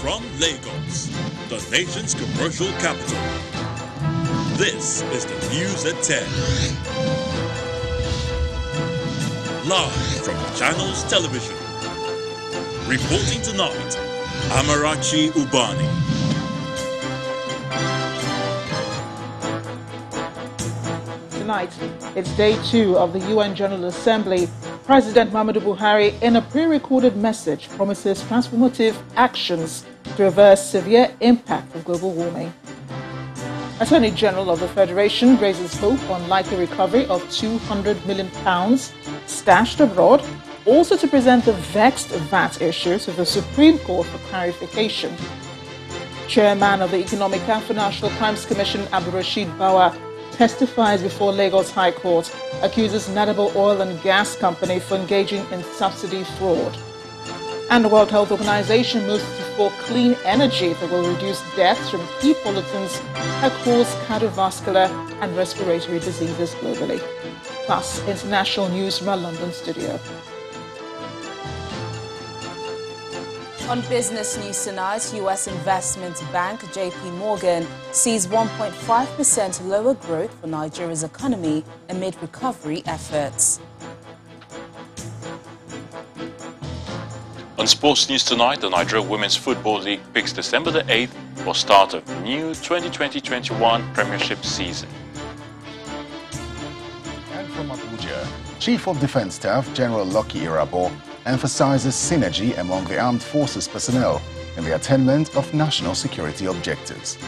From Lagos, the nation's commercial capital, this is the News at 10. Live from Channels Television. Reporting tonight, Amarachi Ubani. Tonight, it's day 2 of the UN General Assembly. President Muhammadu Buhari, in a pre-recorded message, promises transformative actions to reverse severe impact of global warming. Attorney General of the Federation raises hope on likely recovery of £200 million stashed abroad, also to present the vexed VAT issue to the Supreme Court for clarification. Chairman of the Economic and Financial Crimes Commission, Abdulrasheed Bawa, testifies before Lagos High Court, accuses Nadable Oil and Gas Company for engaging in subsidy fraud. And the World Health Organization moves for clean energy that will reduce deaths from key pollutants that cause cardiovascular and respiratory diseases globally. Plus, international news from our London studio. On business news tonight, U.S. investment bank JP Morgan sees 1.5% lower growth for Nigeria's economy amid recovery efforts. On sports news tonight, the Nigeria Women's Football League picks December the 8th for start of new 2020-21 Premiership season. And from Abuja, Chief of Defence Staff General Lucky Irabo emphasizes synergy among the armed forces personnel in the attainment of national security objectives.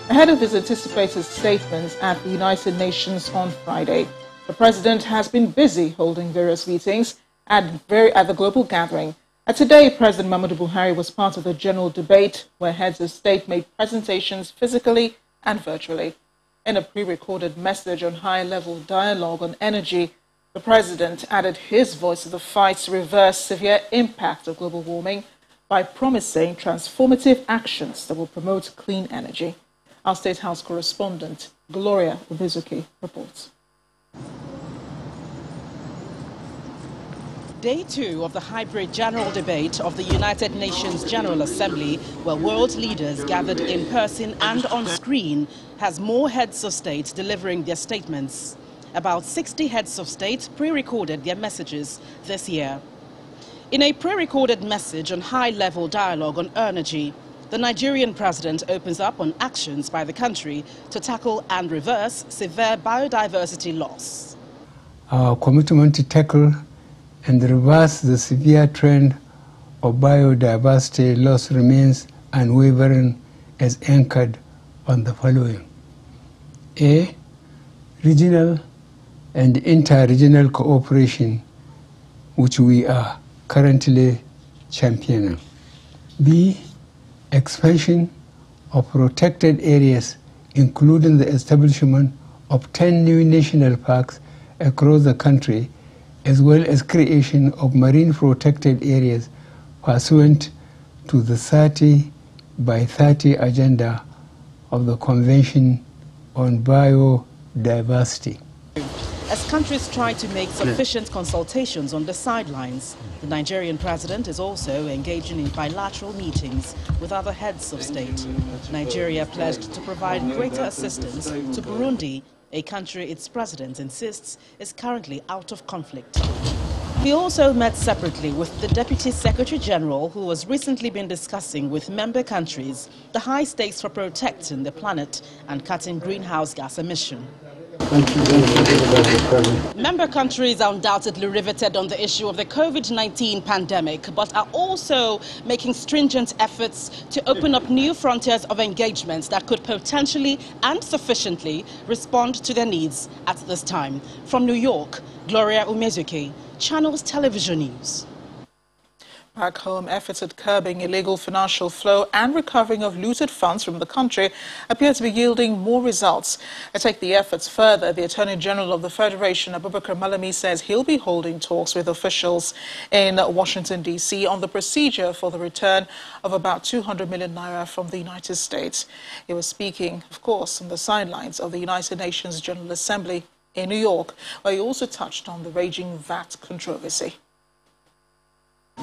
Ahead of his anticipated statements at the United Nations on Friday, the president has been busy holding various meetings at the global gathering. Today, President Muhammadu Buhari was part of the general debate where heads of state made presentations physically and virtually. In a pre-recorded message on high-level dialogue on energy, the president added his voice to the fight to reverse severe impact of global warming by promising transformative actions that will promote clean energy. Our State House correspondent, Gloria Ubizuki, reports. Day 2 of the hybrid general debate of the United Nations General Assembly, where world leaders gathered in person and on screen, has more heads of state delivering their statements. About 60 heads of state pre-recorded their messages this year. In a pre-recorded message on high-level dialogue on energy, the Nigerian president opens up on actions by the country to tackle and reverse severe biodiversity loss. Our commitment to tackle and reverse the severe trend of biodiversity loss remains unwavering as anchored on the following. A. Regional and inter-regional cooperation, which we are currently championing. B. Expansion of protected areas, including the establishment of 10 new national parks across the country, as well as creation of marine protected areas pursuant to the 30 by 30 agenda of the Convention on Biodiversity. As countries try to make sufficient consultations on the sidelines, the Nigerian president is also engaging in bilateral meetings with other heads of state. Nigeria pledged to provide greater assistance to Burundi, a country its president insists is currently out of conflict. He also met separately with the Deputy Secretary General, who has recently been discussing with member countries the high stakes for protecting the planet and cutting greenhouse gas emission. Member countries are undoubtedly riveted on the issue of the COVID-19 pandemic, but are also making stringent efforts to open up new frontiers of engagements that could potentially and sufficiently respond to their needs at this time. From New York, Gloria Umezuki, Channels Television News. Back home, efforts at curbing illegal financial flow and recovering of looted funds from the country appear to be yielding more results. To take the efforts further, the Attorney General of the Federation, Abubakar Malami, says he'll be holding talks with officials in Washington, D.C. on the procedure for the return of about 200 million naira from the United States. He was speaking, of course, on the sidelines of the United Nations General Assembly in New York, where he also touched on the raging VAT controversy.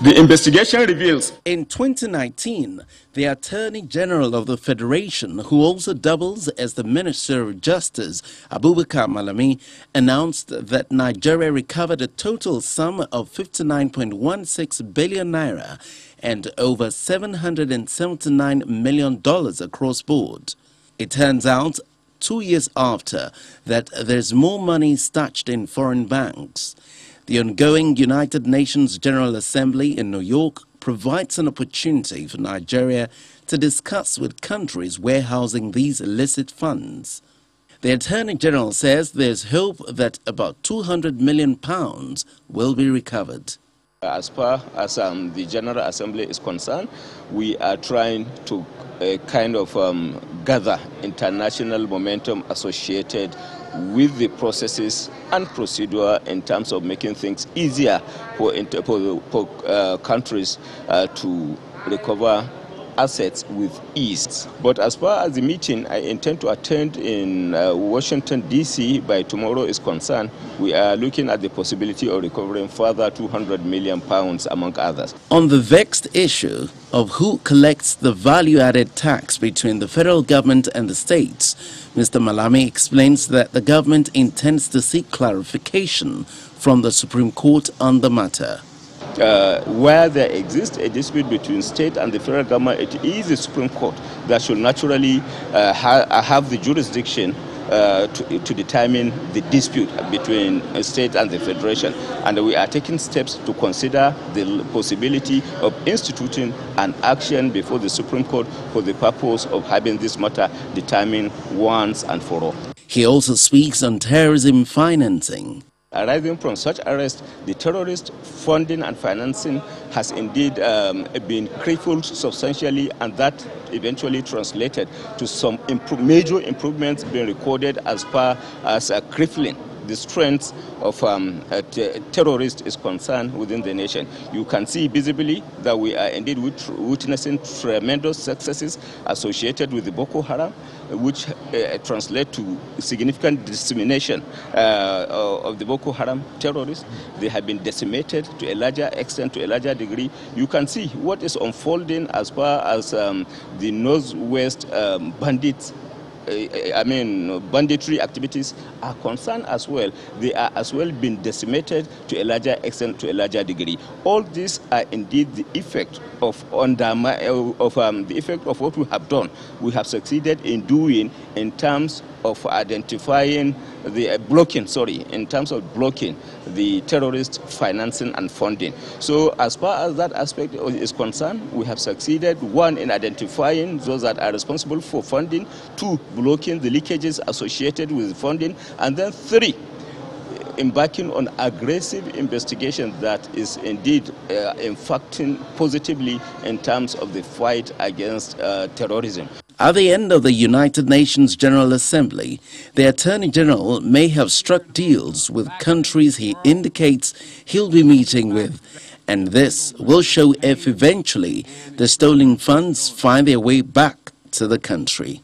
The investigation reveals in 2019, the Attorney General of the Federation, who also doubles as the Minister of Justice, Abubakar Malami, announced that Nigeria recovered a total sum of 59.16 billion naira and over $779 million across board. It turns out, 2 years after, that there's more money stashed in foreign banks. The ongoing United Nations General Assembly in New York provides an opportunity for Nigeria to discuss with countries warehousing these illicit funds. The Attorney General says there's hope that about £200 million will be recovered. As far as the General Assembly is concerned, we are trying to gather international momentum associated with the processes and procedure in terms of making things easier for countries to recover assets with ease. But as far as the meeting I intend to attend in Washington, D.C. by tomorrow is concerned, we are looking at the possibility of recovering further £200 million, among others. On the vexed issue of who collects the value-added tax between the federal government and the states, Mr. Malami explains that the government intends to seek clarification from the Supreme Court on the matter. Where there exists a dispute between state and the federal government, it is the Supreme Court that should naturally have the jurisdiction to determine the dispute between a state and the federation. And we are taking steps to consider the possibility of instituting an action before the Supreme Court for the purpose of having this matter determined once and for all. He also speaks on terrorism financing. Arising from such arrest, the terrorist funding and financing has indeed been crippled substantially, and that eventually translated to some major improvements being recorded as far as crippling the strength of terrorists is concerned within the nation. You can see visibly that we are indeed witnessing tremendous successes associated with the Boko Haram, which translate to significant dissemination of the Boko Haram terrorists. They have been decimated to a larger extent, to a larger degree. You can see what is unfolding as far as the Northwest bandits banditry activities are concerned as well. They are as well being decimated to a larger extent, to a larger degree. All these are indeed the effect of the effect of what we have done. We have succeeded in doing in terms of identifying the blocking the terrorist financing and funding. So as far as that aspect is concerned, we have succeeded, one, in identifying those that are responsible for funding, two, blocking the leakages associated with funding, and then three, embarking on aggressive investigation that is indeed impacting positively in terms of the fight against terrorism. At the end of the United Nations General Assembly, the Attorney General may have struck deals with countries he indicates he'll be meeting with, and this will show if eventually the stolen funds find their way back to the country.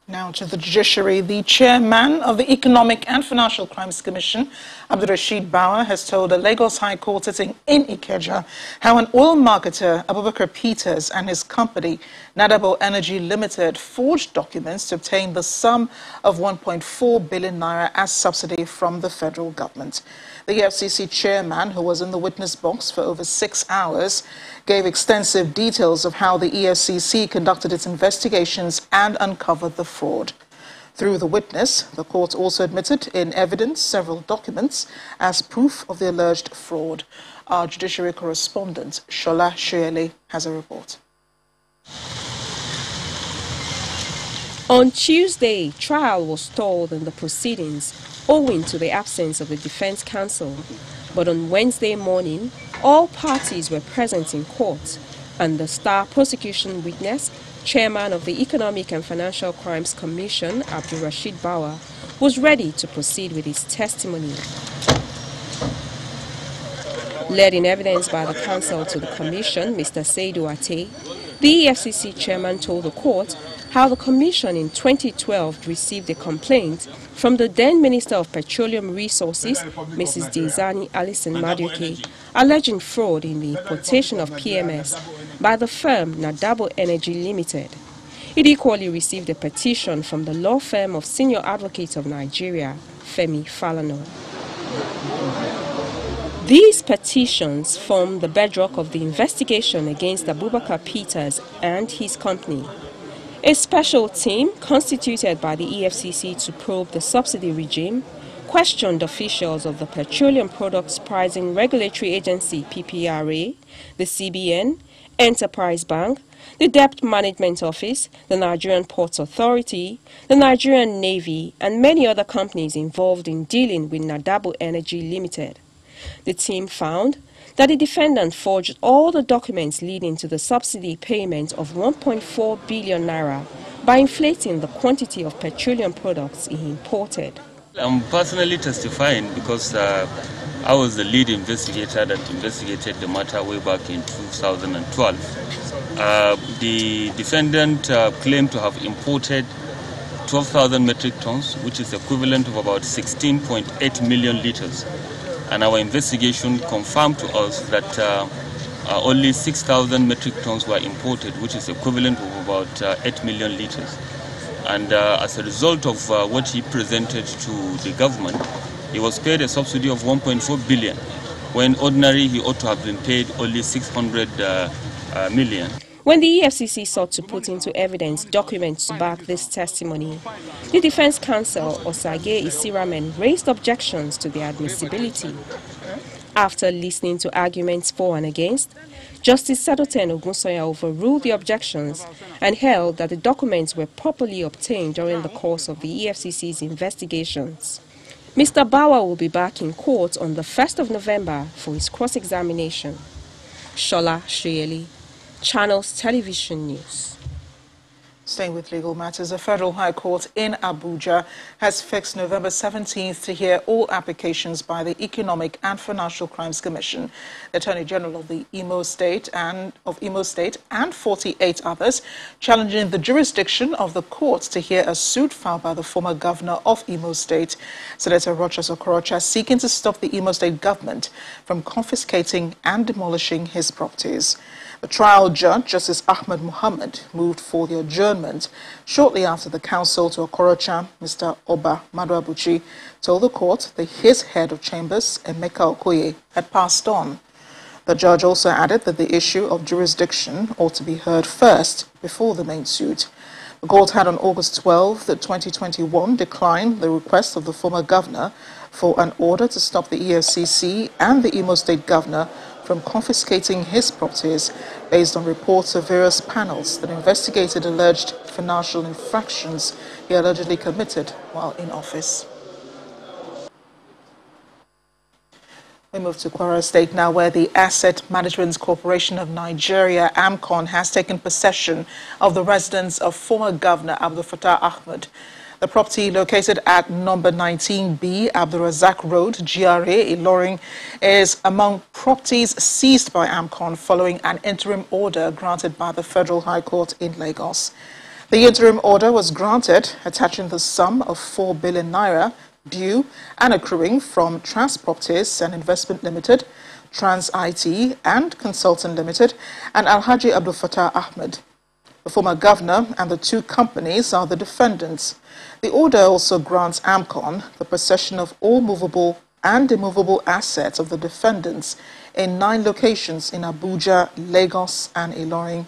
Now to the judiciary. The chairman of the Economic and Financial Crimes Commission, Abdulrasheed Bauer, has told the Lagos High Court sitting in Ikeja how an oil marketer, Abubakar Peters, and his company, Nadabo Energy Limited, forged documents to obtain the sum of 1.4 billion naira as subsidy from the federal government. The EFCC chairman, who was in the witness box for over 6 hours, gave extensive details of how the EFCC conducted its investigations and uncovered the fraud. Through the witness, the court also admitted in evidence several documents as proof of the alleged fraud. Our judiciary correspondent, Shola Shoyele, has a report. On Tuesday, trial was stalled in the proceedings owing to the absence of the defense counsel. But on Wednesday morning, all parties were present in court, and the star prosecution witness, chairman of the Economic and Financial Crimes Commission, Abdulrasheed Bawa, was ready to proceed with his testimony. Led in evidence by the counsel to the commission, Mr. SEIZURE, the EFCC chairman told the court how the commission in 2012 received a complaint from the then Minister of Petroleum Resources, Mrs. Dizani Alison Madueke, alleging fraud in the importation of PMS by the firm Nadabo Energy Limited. It equally received a petition from the law firm of Senior Advocate of Nigeria, Femi Falana. These petitions form the bedrock of the investigation against Abubakar Peters and his company. A special team constituted by the EFCC to probe the subsidy regime questioned officials of the Petroleum Products Pricing Regulatory Agency (PPRA), the CBN, Enterprise Bank, the Debt Management Office, the Nigerian Ports Authority, the Nigerian Navy, and many other companies involved in dealing with Nadabo Energy Limited. The team found that the defendant forged all the documents leading to the subsidy payment of 1.4 billion naira by inflating the quantity of petroleum products he imported. I'm personally testifying because I was the lead investigator that investigated the matter way back in 2012. The defendant claimed to have imported 12,000 metric tons, which is equivalent of about 16.8 million liters. And our investigation confirmed to us that only 6,000 metric tons were imported, which is equivalent of about 8 million liters. And as a result of what he presented to the government, he was paid a subsidy of 1.4 billion, when ordinarily he ought to have been paid only 600 million. When the EFCC sought to put into evidence documents to back this testimony, the defense counsel, Osage Isiramen, raised objections to their admissibility. After listening to arguments for and against, Justice Sadoten Ogunsoya overruled the objections and held that the documents were properly obtained during the course of the EFCC's investigations. Mr. Bawa will be back in court on the 1st of November for his cross-examination. Shola Shrieli, Channels Television News. Staying with legal matters, the Federal High Court in Abuja has fixed November 17th to hear all applications by the Economic and Financial Crimes Commission, the Attorney General of the Imo State and 48 others, challenging the jurisdiction of the court to hear a suit filed by the former governor of Imo State, Senator Rochas Okorocha, seeking to stop the Imo State government from confiscating and demolishing his properties. The trial judge, Justice Ahmed Muhammad, moved for the adjournment shortly after the counsel to Okorocha, Mr. Oba Maduabuchi, told the court that his head of chambers, Emeka Okoye, had passed on. The judge also added that the issue of jurisdiction ought to be heard first before the main suit. The court had on August 12, 2021, declined the request of the former governor for an order to stop the EFCC and the Imo State governor from confiscating his properties based on reports of various panels that investigated alleged financial infractions he allegedly committed while in office. We move to Kwara State now, where the Asset Management Corporation of Nigeria, AMCON, has taken possession of the residence of former Governor Abdul Fattah Ahmed. The property, located at number 19B Abdulrazak Road, GRA, Ilorin, is among properties seized by AMCON following an interim order granted by the Federal High Court in Lagos. The interim order was granted attaching the sum of 4 billion naira due and accruing from Trans Properties and Investment Limited, Trans IT and Consultant Limited, and Alhaji Abdul Fattah Ahmed. The former governor and the two companies are the defendants. The order also grants AMCON the possession of all movable and immovable assets of the defendants in 9 locations in Abuja, Lagos, and Ilorin.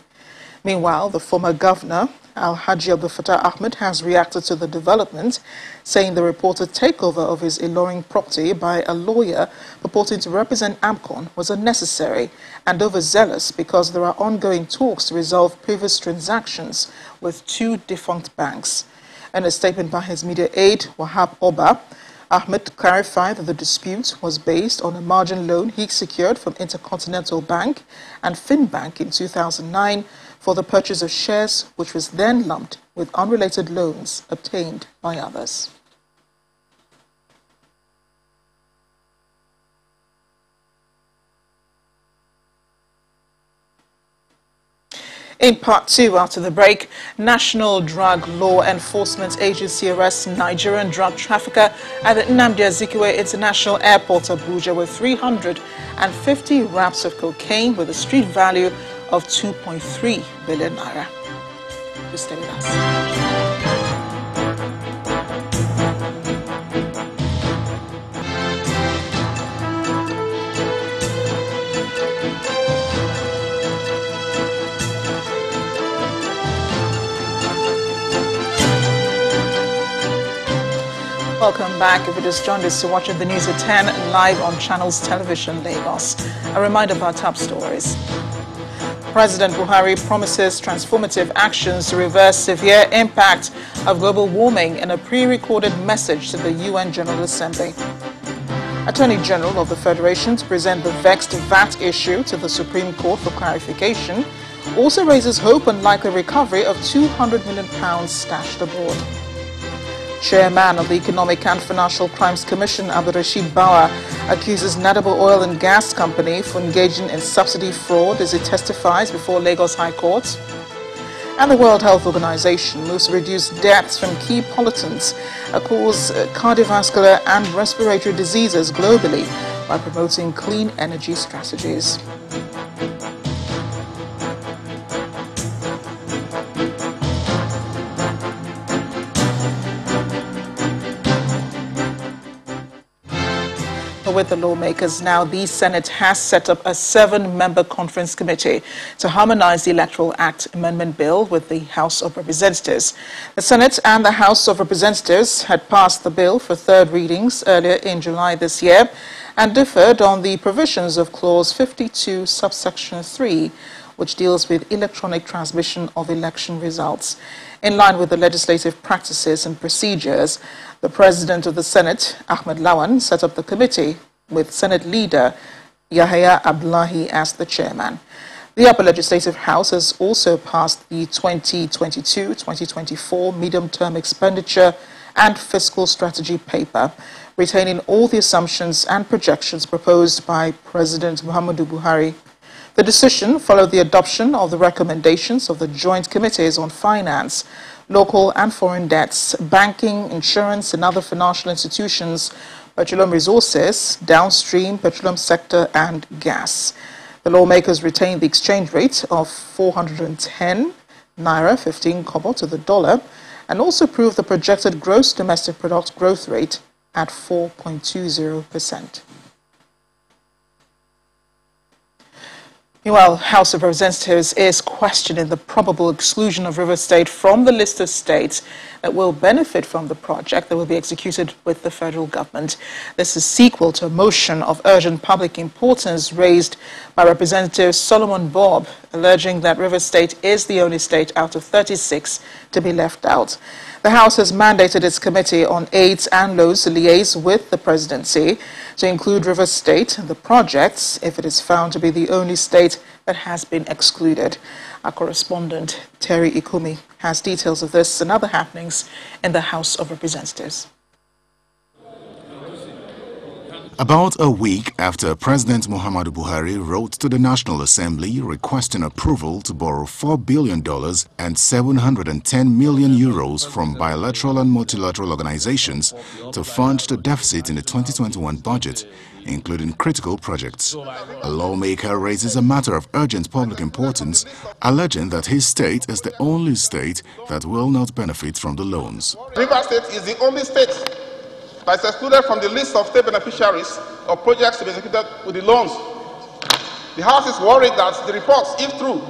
Meanwhile, the former governor, Alhaji Abdul Fattah Ahmed, has reacted to the development, saying the reported takeover of his Ilorin property by a lawyer purporting to represent AMCON was unnecessary and overzealous because there are ongoing talks to resolve previous transactions with 2 defunct banks. In a statement by his media aide, Wahab Oba, Ahmed clarified that the dispute was based on a margin loan he secured from Intercontinental Bank and Finbank in 2009 for the purchase of shares, which was then lumped with unrelated loans obtained by others. In part two, after the break, National Drug Law Enforcement Agency arrests Nigerian drug trafficker at the Nnamdi Azikiwe International Airport, Abuja, with 350 wraps of cocaine with a street value of 2.3 billion naira. Please stay with us. Welcome back. If you just joined us, you're watching the news at 10 live on Channels Television Lagos. A reminder of our top stories. President Buhari promises transformative actions to reverse severe impact of global warming in a pre-recorded message to the UN General Assembly. Attorney General of the Federation to present the vexed VAT issue to the Supreme Court for clarification also raises hope on likely recovery of £200 million stashed abroad. Chairman of the Economic and Financial Crimes Commission, Abdurrashid Bawa, accuses Nadabo Oil and Gas Company for engaging in subsidy fraud as he testifies before Lagos High Court. And the World Health Organization moves to reduce deaths from key pollutants that cause cardiovascular and respiratory diseases globally by promoting clean energy strategies. With the lawmakers now, the Senate has set up a 7-member conference committee to harmonize the Electoral Act Amendment Bill with the House of Representatives. The Senate and the House of Representatives had passed the bill for third readings earlier in July this year and differed on the provisions of Clause 52, subsection 3, which deals with electronic transmission of election results. In line with the legislative practices and procedures, the President of the Senate, Ahmed Lawan, set up the committee with Senate Leader Yahya Abdullahi as the chairman. The Upper Legislative House has also passed the 2022-2024 medium-term expenditure and fiscal strategy paper, retaining all the assumptions and projections proposed by President Muhammadu Buhari. The decision followed the adoption of the recommendations of the Joint Committees on Finance, Local and Foreign Debts, Banking, Insurance and other financial institutions, Petroleum Resources, Downstream, Petroleum Sector and Gas. The lawmakers retained the exchange rate of 410 naira 15 kobo to the dollar and also approved the projected gross domestic product growth rate at 4.20%. Meanwhile, House of Representatives is questioning the probable exclusion of Rivers State from the list of states that will benefit from the project that will be executed with the federal government. This is sequel to a motion of urgent public importance raised by Representative Solomon Bob, alleging that Rivers State is the only state out of 36 to be left out. The House has mandated its Committee on Aids and Loans to liaise with the Presidency to include Rivers State in the projects if it is found to be the only state that has been excluded. Our correspondent, Terry Ikumi, has details of this and other happenings in the House of Representatives. About a week after President Muhammadu Buhari wrote to the National Assembly requesting approval to borrow $4 billion and 710 million euros from bilateral and multilateral organizations to fund the deficit in the 2021 budget, including critical projects. A lawmaker raises a matter of urgent public importance, alleging that his state is the only state that will not benefit from the loans. Rivers State is the only state that is excluded from the list of state beneficiaries of projects to be executed with the loans. The House is worried that the reports, if true,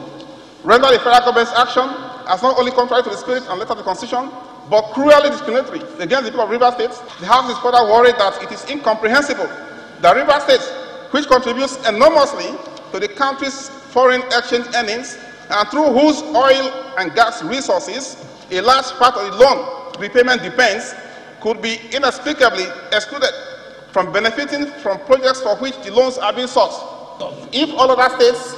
render the federal government's action as not only contrary to the spirit and letter of the Constitution, but cruelly discriminatory against the people of Rivers State. The House is further worried that it is incomprehensible that Rivers State, which contributes enormously to the country's foreign exchange earnings and through whose oil and gas resources a large part of the loan repayment depends, could be inexplicably excluded from benefiting from projects for which the loans are being sought. If all other states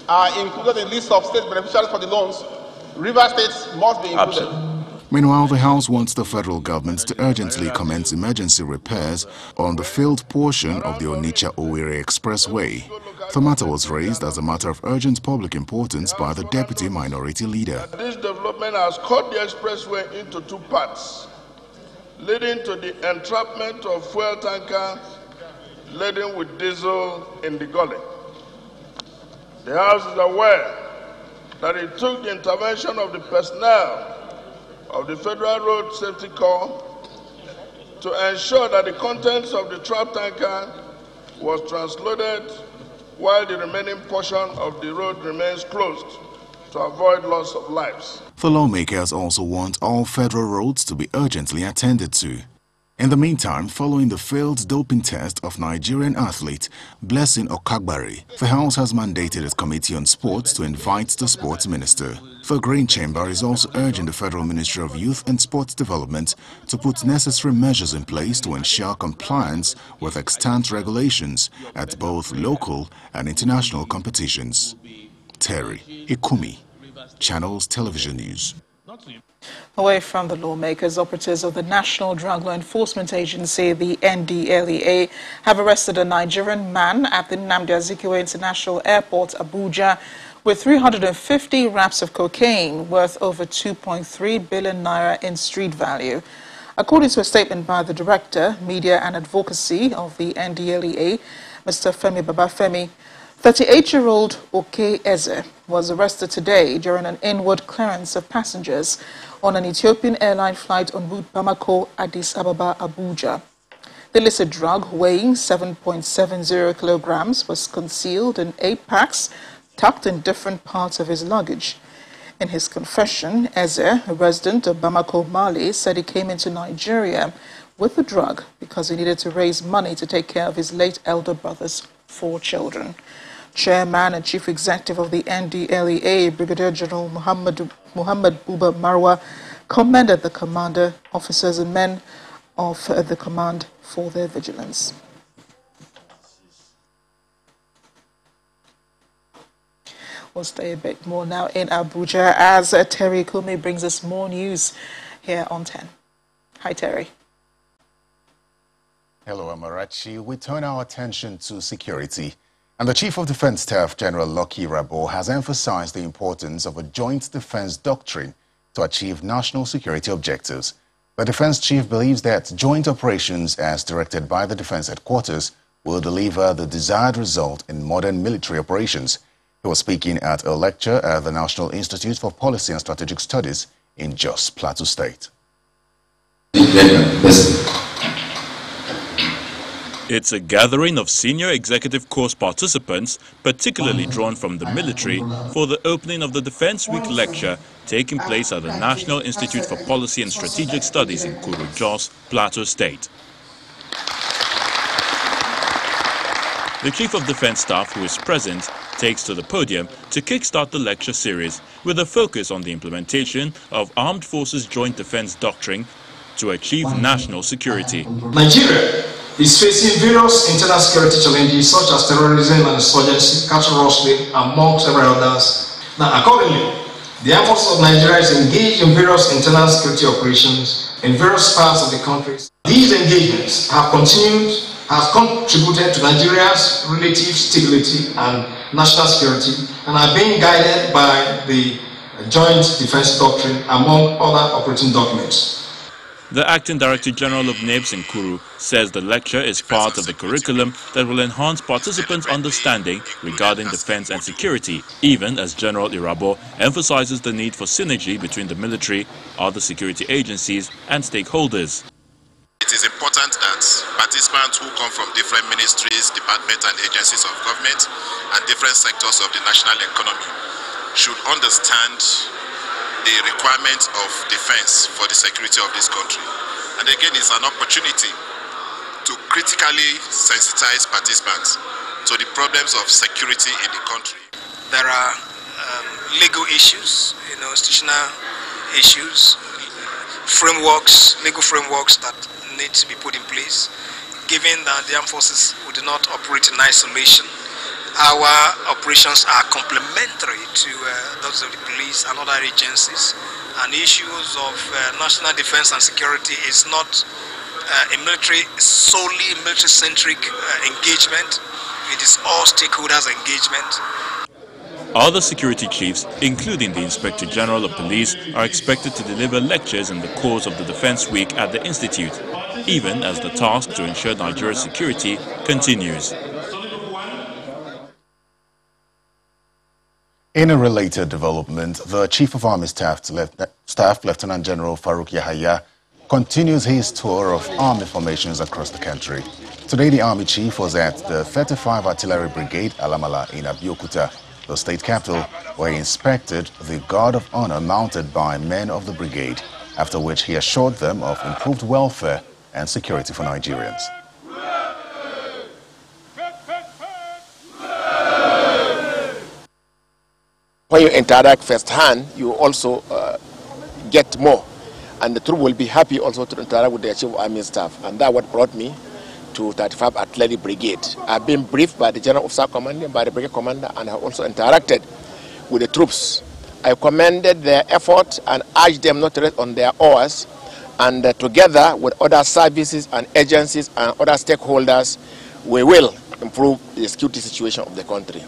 are included in the list of state beneficiaries for the loans, River States must be included. Absolutely. Meanwhile, the House wants the federal government to urgently commence emergency repairs on the failed portion of the Onitsha-Owerri Expressway. The matter was raised as a matter of urgent public importance by the Deputy Minority Leader. This development has cut the expressway into two parts, leading to the entrapment of fuel tankers laden with diesel in the gully. The House is aware that it took the intervention of the personnel of the Federal Road Safety Corps to ensure that the contents of the trap tanker was transloaded while the remaining portion of the road remains closed to avoid loss of lives. The lawmakers also want all federal roads to be urgently attended to. In the meantime, following the failed doping test of Nigerian athlete Blessing Okagbari, the House has mandated its Committee on Sports to invite the Sports Minister. The Green Chamber is also urging the Federal Ministry of Youth and Sports Development to put necessary measures in place to ensure compliance with extant regulations at both local and international competitions. Terry Ikumi, Channels Television News. Away from the lawmakers, operatives of the National Drug Law Enforcement Agency, the NDLEA, have arrested a Nigerian man at the Nnamdi Azikiwe International Airport, Abuja, with 350 wraps of cocaine worth over 2.3 billion naira in street value. According to a statement by the Director, Media and Advocacy of the NDLEA, Mr. Femi Babafemi, 38-year-old Oke Eze was arrested today during an inward clearance of passengers on an Ethiopian airline flight on route Bamako, Addis Ababa, Abuja. The illicit drug, weighing 7.70 kilograms, was concealed in 8 packs, tucked in different parts of his luggage. In his confession, Eze, a resident of Bamako, Mali, said he came into Nigeria with the drug because he needed to raise money to take care of his late elder brother's 4 children. Chairman and Chief Executive of the NDLEA, Brigadier General Muhammad Buba Marwa, commended the commander, officers and men of the command for their vigilance. We'll stay a bit more now in Abuja as Terry Ikumi brings us more news here on 10. Hi, Terry. Hello, Amarachi. We turn our attention to security. And the Chief of Defense Staff, General Lucky Rabo, has emphasized the importance of a joint defense doctrine to achieve national security objectives. The Defense Chief believes that joint operations, as directed by the Defense Headquarters, will deliver the desired result in modern military operations. He was speaking at a lecture at the National Institute for Policy and Strategic Studies in Jos, Plateau State. It's a gathering of senior executive course participants, particularly drawn from the military, for the opening of the Defense Week lecture taking place at the National Institute for Policy and Strategic Studies in Kuru, Jos, Plateau State. The Chief of Defense Staff, who is present, takes to the podium to kickstart the lecture series with a focus on the implementation of Armed Forces Joint Defense Doctrine to achieve national security. Nigeria is facing various internal security challenges such as terrorism and insurgency, cattle rustling, among several others. Now, accordingly, the Armed Forces of Nigeria is engaged in various internal security operations in various parts of the country. These engagements have contributed to Nigeria's relative stability and national security and are being guided by the Joint Defense Doctrine, among other operating documents. The Acting Director General of NABS in Kuru says the lecture is part of the curriculum that will enhance participants' understanding regarding defense and security, even as General Irabo emphasizes the need for synergy between the military, other security agencies and stakeholders. It is important that participants who come from different ministries, departments and agencies of government and different sectors of the national economy should understand the requirements of defense for the security of this country. And again, it's an opportunity to critically sensitize participants to the problems of security in the country. There are legal issues, institutional issues, legal frameworks that need to be put in place. Given that the armed forces do not operate in isolation, our operations are complementary to those of the police and other agencies. And issues of national defense and security is not solely military-centric engagement. It is all stakeholders' engagement. Other security chiefs, including the Inspector General of Police, are expected to deliver lectures in the course of the Defense Week at the Institute, even as the task to ensure Nigeria's security continues. In a related development, the Chief of Army Staff, Lieutenant General Farouk Yahaya, continues his tour of army formations across the country. Today, the Army Chief was at the 35 Artillery Brigade, Alamala, in Abeokuta, the state capital, where he inspected the guard of honor mounted by men of the brigade, after which he assured them of improved welfare and security for Nigerians. When you interact firsthand, you also get more. And the troop will be happy also to interact with their Chief of Army Staff. And that's what brought me to 35 Artillery Brigade. I've been briefed by the General Officer Commander, by the Brigade Commander, and I also interacted with the troops. I commended their effort and urged them not to rest on their oars. And together with other services and agencies and other stakeholders, we will improve the security situation of the country.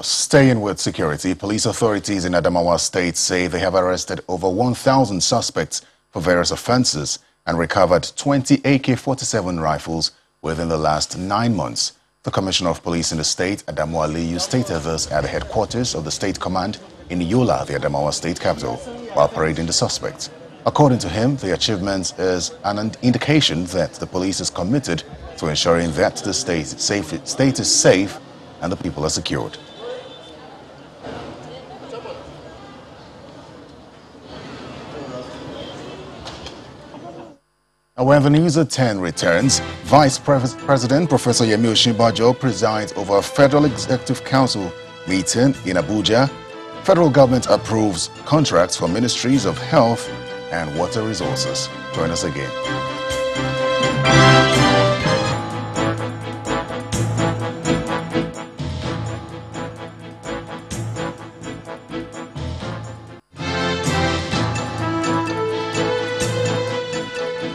Staying with security, police authorities in Adamawa State say they have arrested over 1,000 suspects for various offenses and recovered 20 AK-47 rifles within the last 9 months. The Commissioner of Police in the state, Adamu Aliyu, stated this at the headquarters of the State Command in Yola, the Adamawa State capital, while parading the suspects. According to him, the achievement is an indication that the police is committed to ensuring that the state is safe and the people are secured. When the News at 10 returns, Vice President Professor Yemi Osinbajo presides over a Federal Executive Council meeting in Abuja. Federal government approves contracts for ministries of health and water resources. Join us again.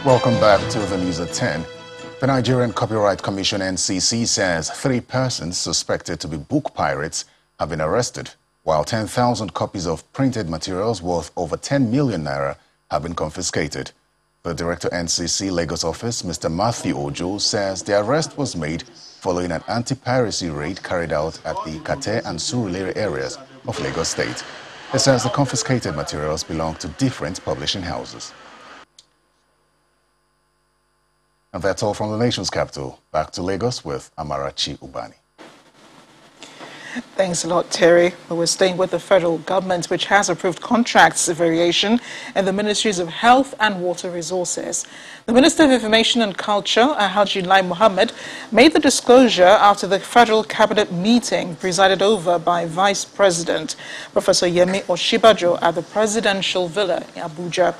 Welcome back to the News at 10. The Nigerian Copyright Commission (NCC) says 3 persons suspected to be book pirates have been arrested, while 10,000 copies of printed materials worth over 10 million naira have been confiscated. The Director NCC Lagos office, Mr. Matthew Ojo, says the arrest was made following an anti-piracy raid carried out at the Kate and Surulere areas of Lagos State. He says the confiscated materials belong to different publishing houses. And that's all from the nation's capital. Back to Lagos with Amarachi Ubani. Thanks a lot, Terry. We're staying with the federal government, which has approved contracts variation in the Ministries of Health and Water Resources. The Minister of Information and Culture, Alhaji Lai Mohammed, made the disclosure after the Federal Cabinet meeting presided over by Vice President Professor Yemi Osinbajo at the Presidential Villa in Abuja.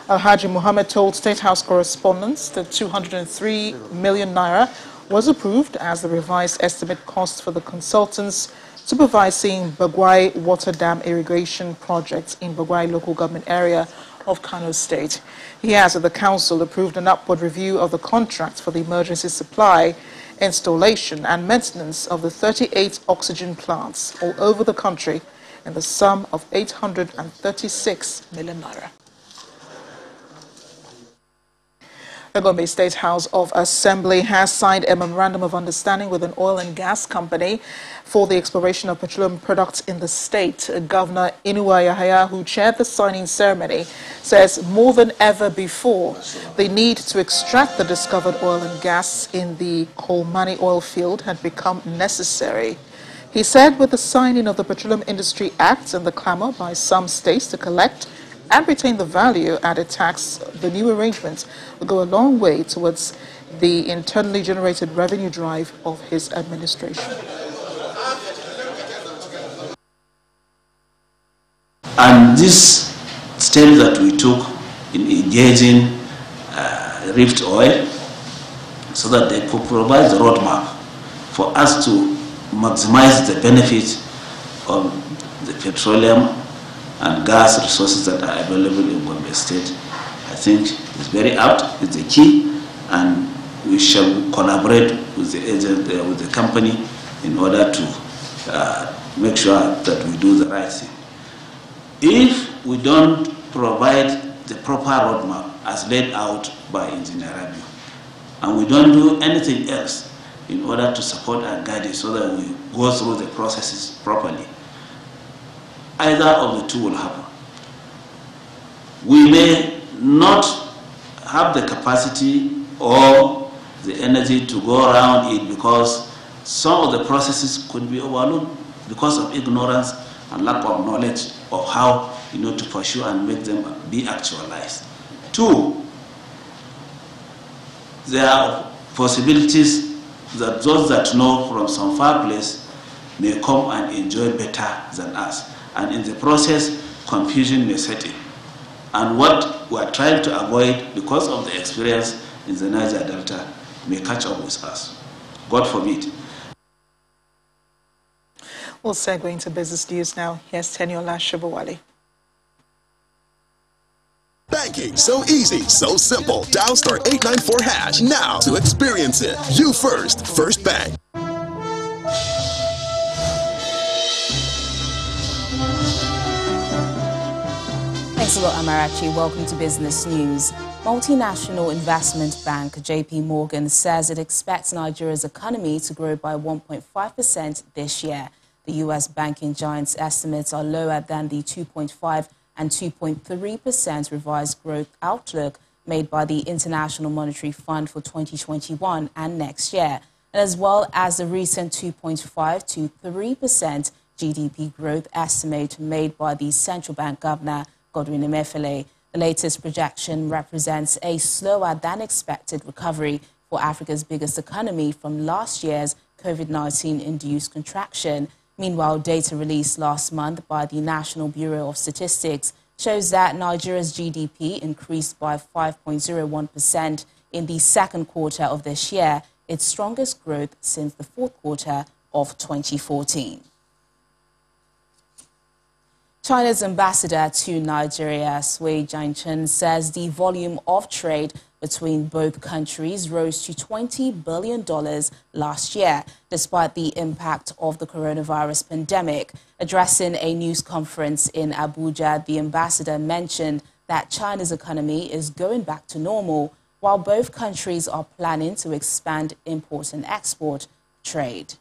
Alhaji Mohammed told State House correspondents that 203 million naira was approved as the revised estimate cost for the consultants supervising Bagwai Water Dam irrigation projects in Bagwai local government area of Kano State. He has, at the council, approved an upward review of the contract for the emergency supply, installation and maintenance of the 38 oxygen plants all over the country in the sum of 836 million naira. The Gombe State House of Assembly has signed a memorandum of understanding with an oil and gas company for the exploration of petroleum products in the state. Governor Inuwa Yahaya, who chaired the signing ceremony, says more than ever before, the need to extract the discovered oil and gas in the Kolmani oil field had become necessary. He said with the signing of the Petroleum Industry Act and the clamor by some states to collect and retain the value-added tax, the new arrangements will go a long way towards the internally generated revenue drive of his administration. And this step that we took in engaging Rift Oil, so that they could provide the roadmap for us to maximize the benefit of the petroleum and gas resources that are available in Gombe State, I think is very apt, it's the key, and we shall collaborate with the agent, with the company, in order to make sure that we do the right thing. If we don't provide the proper roadmap as laid out by Engineer Rabiu, and we don't do anything else in order to support and guide it so that we go through the processes properly, either of the two will happen. We may not have the capacity or the energy to go around it because some of the processes could be overlooked because of ignorance and lack of knowledge of how to pursue and make them be actualized. Two, there are possibilities that those that know from some far place may come and enjoy better than us. And in the process, confusion may set in. And what we are trying to avoid, because of the experience in the Niger Delta, may catch up with us. God forbid. We'll segue into business news now. Here's Teniola Shibawale. Banking, so easy, so simple. Dial *894# now to experience it. You first, First Bank. Thanks a lot, Amarachi. Welcome to Business News. Multinational investment bank JP Morgan says it expects Nigeria's economy to grow by 1.5% this year. The U.S. banking giant's estimates are lower than the 2.5% and 2.3% revised growth outlook made by the International Monetary Fund for 2021 and next year, as well as the recent 2.5% to 3% GDP growth estimate made by the central bank governor, Godwin Emefiele. The latest projection represents a slower than expected recovery for Africa's biggest economy from last year's COVID-19-induced contraction. Meanwhile, data released last month by the National Bureau of Statistics shows that Nigeria's GDP increased by 5.01% in the second quarter of this year, its strongest growth since the fourth quarter of 2014. China's ambassador to Nigeria, Sui Jianchen, says the volume of trade between both countries rose to $20 billion last year, despite the impact of the coronavirus pandemic. Addressing a news conference in Abuja, the ambassador mentioned that China's economy is going back to normal, while both countries are planning to expand import and export trade.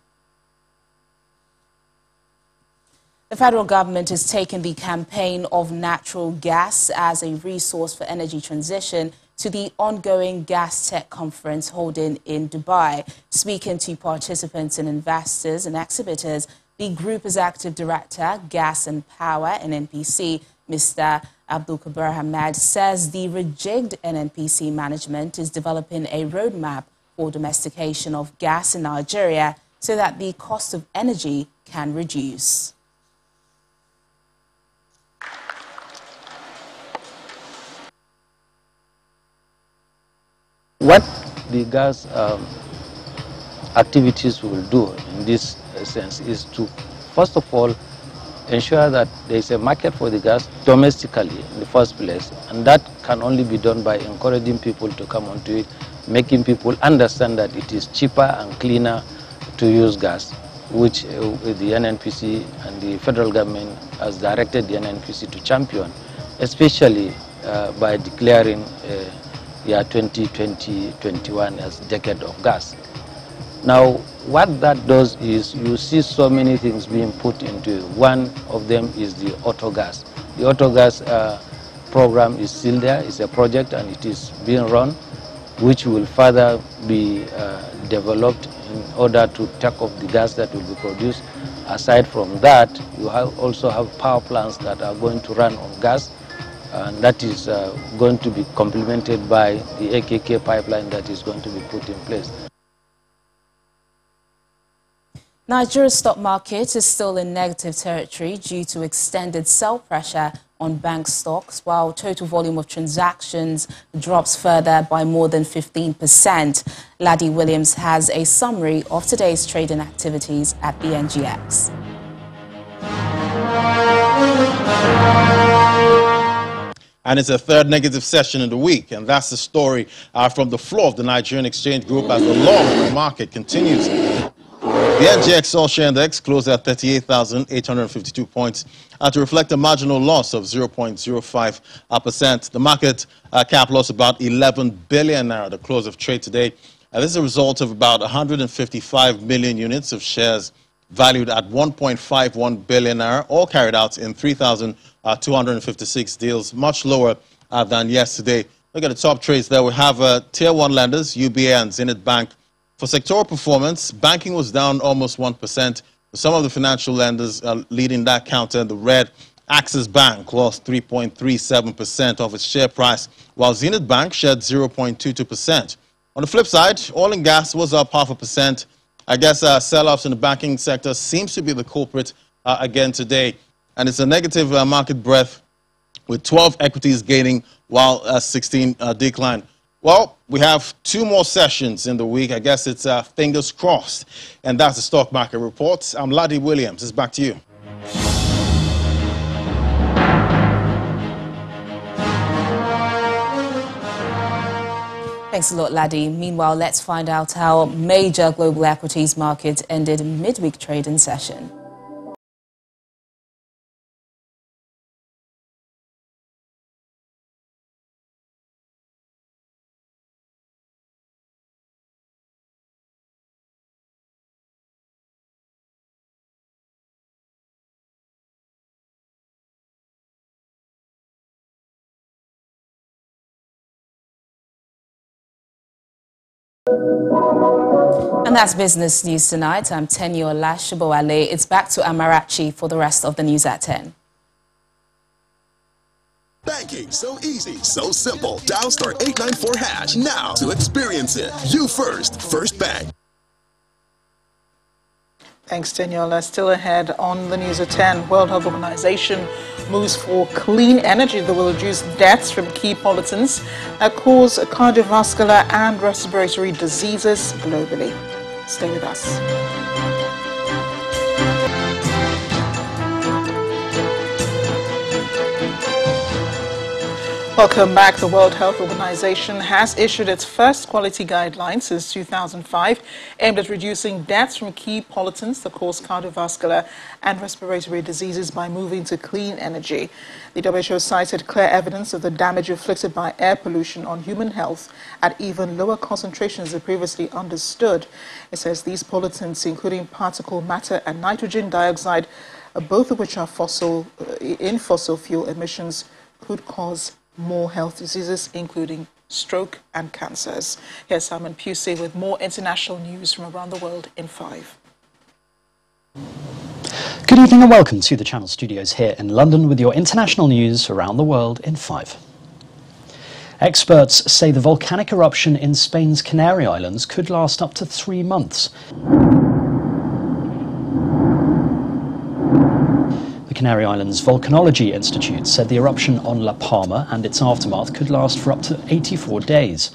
The federal government is taking the campaign of natural gas as a resource for energy transition to the ongoing Gas Tech Conference holding in Dubai. Speaking to participants and investors and exhibitors, the group executive director, Gas and Power, NNPC, Mr. Abdul Kabir Hamad, says the rejigged NNPC management is developing a roadmap for domestication of gas in Nigeria so that the cost of energy can reduce. What the gas activities will do in this sense is to, first of all, ensure that there is a market for the gas domestically in the first place, and that can only be done by encouraging people to come onto it, making people understand that it is cheaper and cleaner to use gas, which the NNPC and the federal government has directed the NNPC to champion, especially by declaring year 2020-21 as decade of gas. Now, what that does is you see so many things being put into it. One of them is the auto gas. The auto gas program is still there. It's a project and it is being run, which will further be developed in order to take off the gas that will be produced. Aside from that, you also have power plants that are going to run on gas, and that is going to be complemented by the AKK pipeline that is going to be put in place. Nigeria's stock market is still in negative territory due to extended sell pressure on bank stocks, while total volume of transactions drops further by more than 15%. Laddie Williams has a summary of today's trading activities at the NGX. And it's a third negative session in the week, and that's the story from the floor of the Nigerian Exchange Group as the long market continues. The NGX All Share Index closed at 38,852 points to reflect a marginal loss of 0.05%. The market cap lost about 11 billion naira at the close of trade today. This is a result of about 155 million units of shares valued at 1.51 billion naira, all carried out in 3,256 deals, much lower than yesterday. Look at the top trades there. We have Tier 1 lenders, UBA and Zenith Bank. For sectoral performance, banking was down almost 1%. Some of the financial lenders leading that counter in the red. Axis Bank lost 3.37% of its share price, while Zenith Bank shed 0.22%. On the flip side, oil and gas was up 0.5%. I guess sell-offs in the banking sector seems to be the culprit again today. And it's a negative market breadth with 12 equities gaining while 16 decline. Well, we have 2 more sessions in the week. I guess it's fingers crossed. And that's the stock market report. I'm Laddie Williams. It's back to you. Thanks a lot, Laddie. Meanwhile, let's find out how major global equities markets ended midweek trading session. And that's business news tonight. I'm Teniola Shibowale. It's back to Amarachi for the rest of the news at 10. Banking, so easy, so simple. Dial *894# now to experience it. You first, First Bank. Thanks, Teniola. Still ahead on the news at 10. World Health Organization moves for clean energy that will reduce deaths from key pollutants that cause cardiovascular and respiratory diseases globally. Stay with us. Welcome back. The World Health Organization has issued its first quality guidelines since 2005, aimed at reducing deaths from key pollutants that cause cardiovascular and respiratory diseases by moving to clean energy. The WHO cited clear evidence of the damage inflicted by air pollution on human health at even lower concentrations than previously understood. It says these pollutants, including particle matter and nitrogen dioxide, both of which are fossil fuel emissions, could cause more health diseases, including stroke and cancers. Here's Simon Pusey with more international news from around the world in 5. Good evening and welcome to the Channel Studios here in London with your international news around the world in 5. Experts say the volcanic eruption in Spain's Canary Islands could last up to 3 months. The Canary Islands Volcanology Institute said the eruption on La Palma and its aftermath could last for up to 84 days.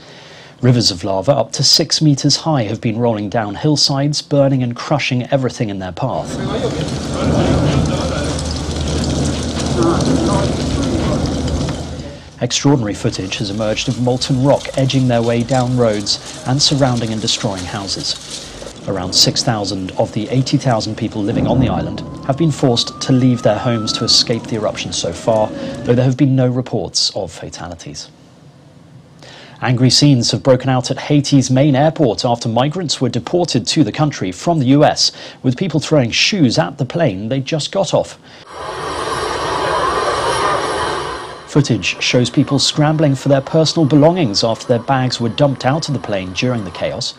Rivers of lava up to 6 meters high have been rolling down hillsides, burning and crushing everything in their path. Extraordinary footage has emerged of molten rock edging their way down roads and surrounding and destroying houses. Around 6,000 of the 80,000 people living on the island have been forced to leave their homes to escape the eruption so far, though there have been no reports of fatalities. Angry scenes have broken out at Haiti's main airport after migrants were deported to the country from the US, with people throwing shoes at the plane they just got off. Footage shows people scrambling for their personal belongings after their bags were dumped out of the plane during the chaos.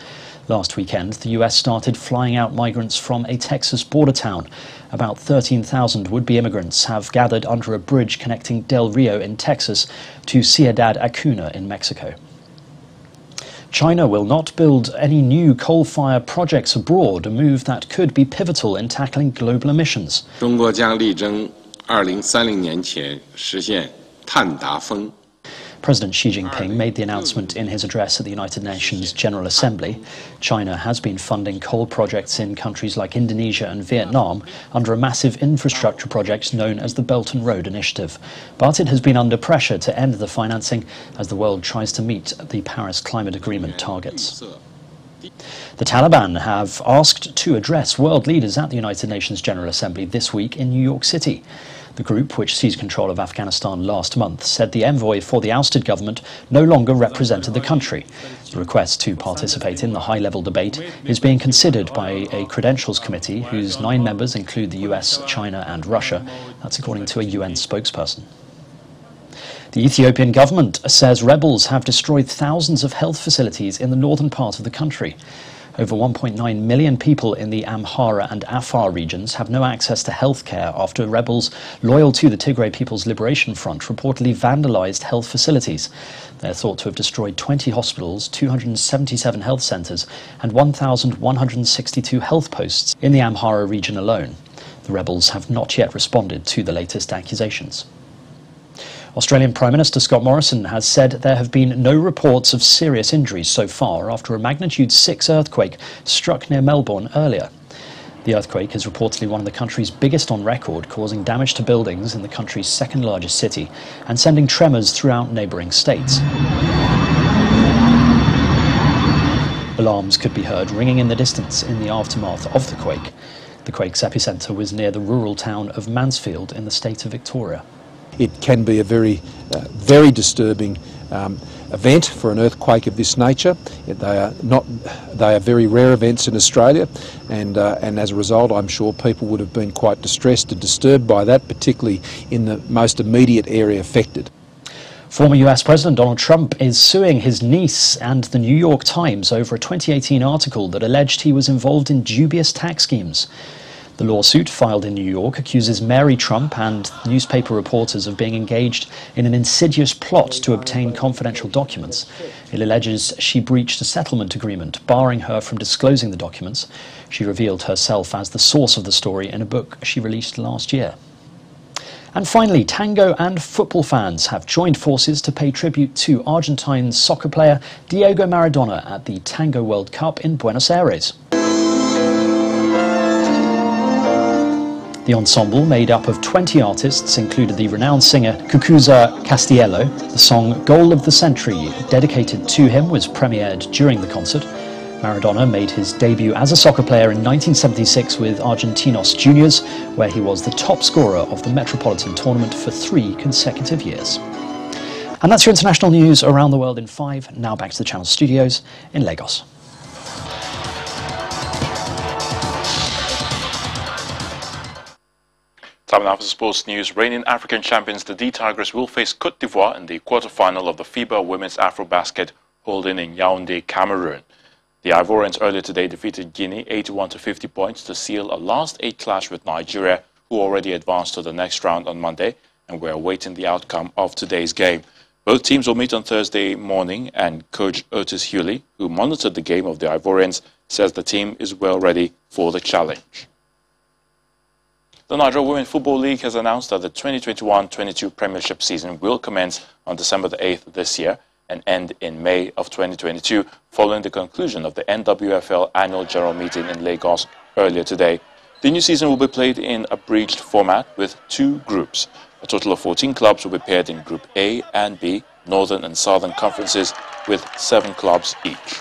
Last weekend, the US started flying out migrants from a Texas border town. About 13,000 would-be immigrants have gathered under a bridge connecting Del Rio in Texas to Ciudad Acuna in Mexico. China will not build any new coal-fired projects abroad, a move that could be pivotal in tackling global emissions. 中国将力争2030年前实现碳达峰。 President Xi Jinping made the announcement in his address at the United Nations General Assembly. China has been funding coal projects in countries like Indonesia and Vietnam under a massive infrastructure project known as the Belt and Road Initiative. But it has been under pressure to end the financing as the world tries to meet the Paris Climate Agreement targets. The Taliban have asked to address world leaders at the United Nations General Assembly this week in New York City. The group, which seized control of Afghanistan last month, said the envoy for the ousted government no longer represented the country. The request to participate in the high-level debate is being considered by a credentials committee whose 9 members include the US, China and Russia. That's according to a UN spokesperson. The Ethiopian government says rebels have destroyed thousands of health facilities in the northern part of the country. Over 1.9 million people in the Amhara and Afar regions have no access to health care after rebels loyal to the Tigray People's Liberation Front reportedly vandalized health facilities. They're thought to have destroyed 20 hospitals, 277 health centres and 1,162 health posts in the Amhara region alone. The rebels have not yet responded to the latest accusations. Australian Prime Minister Scott Morrison has said there have been no reports of serious injuries so far after a magnitude 6 earthquake struck near Melbourne earlier. The earthquake is reportedly one of the country's biggest on record, causing damage to buildings in the country's second largest city and sending tremors throughout neighbouring states. Alarms could be heard ringing in the distance in the aftermath of the quake. The quake's epicentre was near the rural town of Mansfield in the state of Victoria. It can be a very disturbing event for an earthquake of this nature. They are very rare events in Australia, and as a result, I'm sure people would have been quite distressed and disturbed by that, particularly in the most immediate area affected. Former US President Donald Trump is suing his niece and the New York Times over a 2018 article that alleged he was involved in dubious tax schemes. The lawsuit, filed in New York, accuses Mary Trump and newspaper reporters of being engaged in an insidious plot to obtain confidential documents. It alleges she breached a settlement agreement, barring her from disclosing the documents. She revealed herself as the source of the story in a book she released last year. And finally, tango and football fans have joined forces to pay tribute to Argentine soccer player Diego Maradona at the Tango World Cup in Buenos Aires. The ensemble, made up of 20 artists, included the renowned singer Cucuza Castiello. The song Goal of the Century, dedicated to him, was premiered during the concert. Maradona made his debut as a soccer player in 1976 with Argentinos Juniors, where he was the top scorer of the Metropolitan Tournament for 3 consecutive years. And that's your international news around the world in 5. Now back to the Channel studios in Lagos. Time now for sports news. Reigning African champions, the D Tigers, will face Côte d'Ivoire in the quarter-final of the FIBA Women's AFROBASKET holding in Yaoundé, Cameroon. The Ivorians earlier today defeated Guinea 81-50 points to seal a last 8 clash with Nigeria, who already advanced to the next round on Monday, and we're awaiting the outcome of today's game. Both teams will meet on Thursday morning, and coach Otis Hewley, who monitored the game of the Ivorians, says the team is well ready for the challenge. The Nigeria Women Football League has announced that the 2021-22 Premiership season will commence on December the 8th this year and end in May of 2022, following the conclusion of the NWFL annual general meeting in Lagos earlier today. The new season will be played in a breached format with 2 groups. A total of 14 clubs will be paired in Group A and B, Northern and Southern conferences, with 7 clubs each.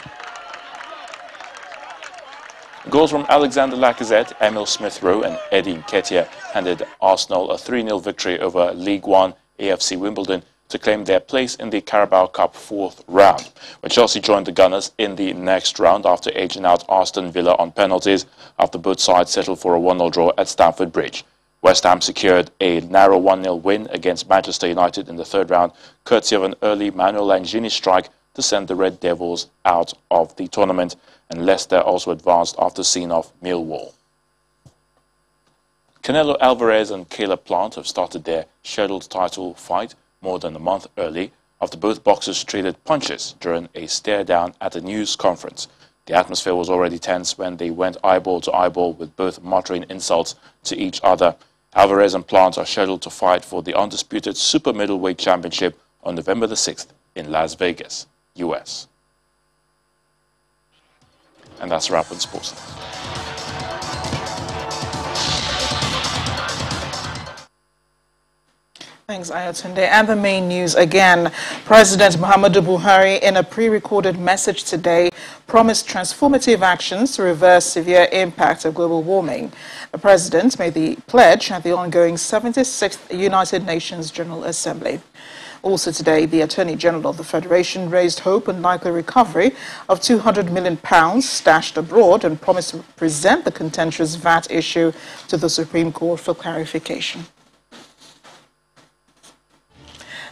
Goals from Alexander Lacazette, Emil Smith-Rowe and Eddie Nketiah handed Arsenal a 3-0 victory over League One AFC Wimbledon to claim their place in the Carabao Cup 4th round, where Chelsea joined the Gunners in the next round after edging out Aston Villa on penalties after both sides settled for a 1-0 draw at Stamford Bridge. West Ham secured a narrow 1-0 win against Manchester United in the 3rd round, courtesy of an early Manuel Lanzini strike to send the Red Devils out of the tournament, and Leicester also advanced after seeing off Millwall. Canelo Alvarez and Caleb Plant have started their scheduled title fight more than a month early after both boxers traded punches during a stare-down at a news conference. The atmosphere was already tense when they went eyeball to eyeball, with both muttering insults to each other. Alvarez and Plant are scheduled to fight for the undisputed super middleweight championship on November the 6th in Las Vegas, US. And that's a wrap on sports. Thanks, Ayotunde. And the main news again. President Muhammadu Buhari, in a pre-recorded message today, promised transformative actions to reverse severe impact of global warming. The president made the pledge at the ongoing 76th United Nations General Assembly. Also today, the Attorney General of the Federation raised hope on likely recovery of £200 million stashed abroad and promised to present the contentious VAT issue to the Supreme Court for clarification.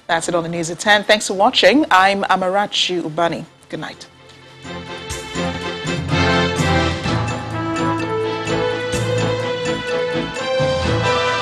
That's it on the news at 10. Thanks for watching. I'm Amarachi Ubani. Good night.